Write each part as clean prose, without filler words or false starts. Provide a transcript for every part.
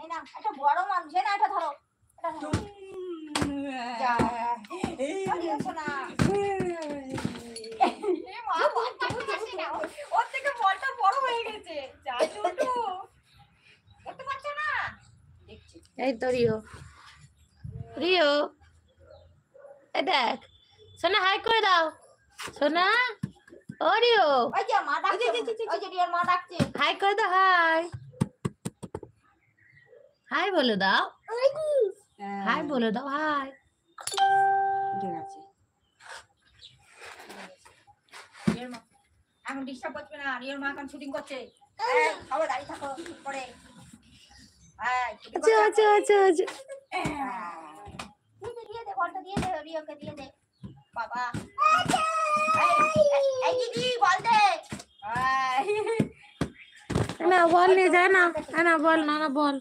এই না একটা বড় মানুষ না, এটা ধরো, এটা ধরো যা এই শোনা এই মা বলটা বুঝছিস না ওর থেকে বলটা বড় হয়ে গেছে যা টুটু করতে পারছ না দেখছি এই তো রিও রিও এই দেখ সোনা হাই করে দাও সোনা ও রিও ওই যে মা ডাকছে ওই যে রিওর মা ডাকছে হাই করে দাও হাই হাই বলে দাও হাই বলে দাও হাই ঠিক আছে রিওর মা এখন ডিস্টার্ব করবে না রিওর মা এখন শুটিং করছে এই সবাই দাঁড়িয়ে থাকো পড়ে আচ্ছা আচ্ছা আচ্ছা আচ্ছা দিয়ে দে বলটা দিয়ে দে রিওকে দিয়ে দে বাবা এই দিদি বল দে না বল নিয়ে যা না না বল না না বল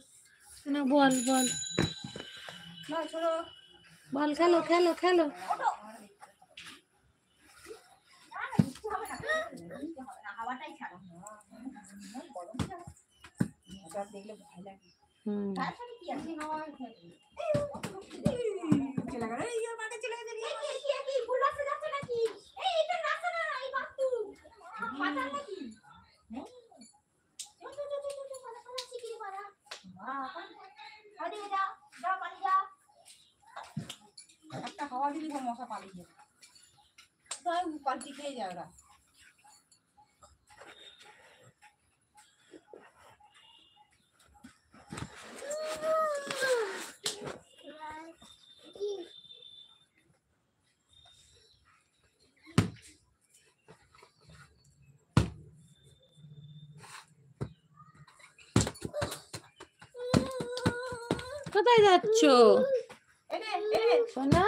না বল বল না ছোড়ো বল খেলো খেলো খেলো হাওয়াটাই ছাড়া গরম দেখলে ভয় লাগে তারপরে কি আছে চলে গেল এই মাঠে চলে গেছে কি ফুল বাসে যাচ্ছে নাকি এই এটা রাস্তা না এই বাস্তু মাথা নাকি একটা হাওয়া দিলি মশা পালিয়ে যাবে তাই পাল্টি খেয়ে যায় ওরা কোথায় যাচ্ছ সোনা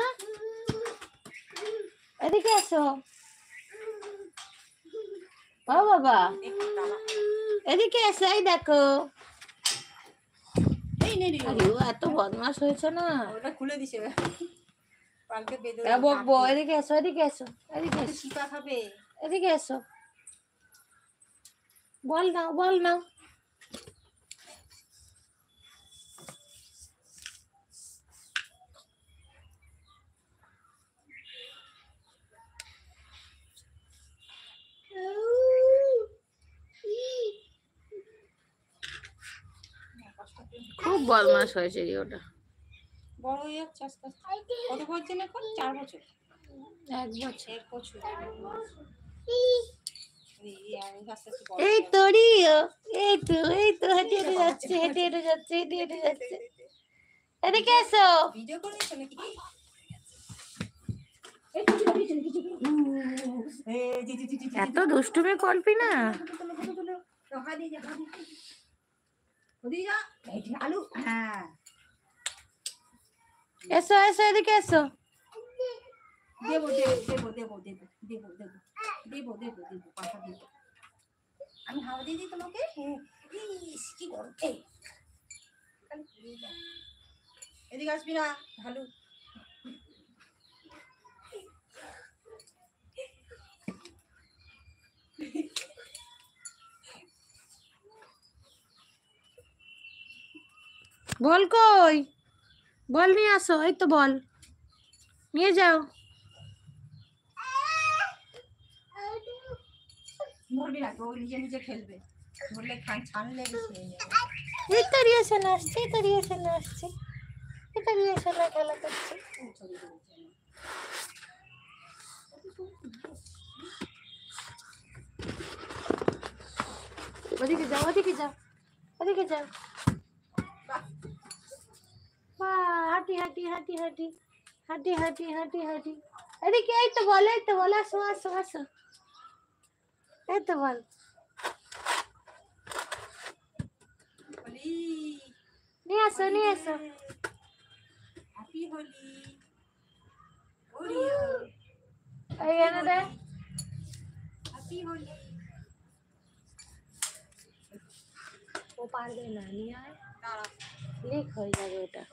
এদিকে আসো ও বাবা এদিকে এসো এই দেখো আরে ও এত বদমাশ হয়েছে না ওটা খুলে দিছে পালকে বেঁধে বকবো এদিকে এসো এদিকে এসো এদিকে এসো শিকা খাবে এদিকে এসো বল নাও বল নাও খুব বদমাশ হয়েছে ওটা বড় হয়ে যাচ্ছে আস্তে আস্তে কত বছর এখন 4 বছর 1 বছর এই তো রিও এই তো হেঁটে হেঁটে যাচ্ছে হেঁটে হেঁটে যাচ্ছে হেঁটে হেঁটে যাচ্ছে এদিকে এসো ভিডিও করে নিছ নাকি এত দুষ্টুমি করবি না আলু হ্যাঁ এসো এসো এদিকে এসো দেবো দেবো দেবো দেবো দেবো দেবো দেবো দেবো দেবো দেবো পাশা দেবো আমি হাওয়া দিয়ে দিই তোমাকে কি গরম এদিকে আসবি না ভালো বল কই বল নিয়ে আসো এই তো বল নিয়ে যাও মরবি না তো নিজে নিজে খেলবে বললে ছান লেগে এই তো রিয়েশন আসছে এই তো রিয়েশন আসছে এই তো রিয়েশন খেলা করছে ওদিকে যাও ওদিকে যাও ওদিকে যাও হাঁটি হাঁটি হাঁটি হাঁটি হাঁটি হাঁটি হাঁটি হাঁটি এদিকে এই তো বল আসো আসো আসো এই তো বল নিয়ে আসো নিয়ে আসো হ্যাপি হোলি এই এনে দে হ্যাপি হোলি ও পারবে না নিয়ে আয় দাঁড়া লিক হয়ে যাবে ওটা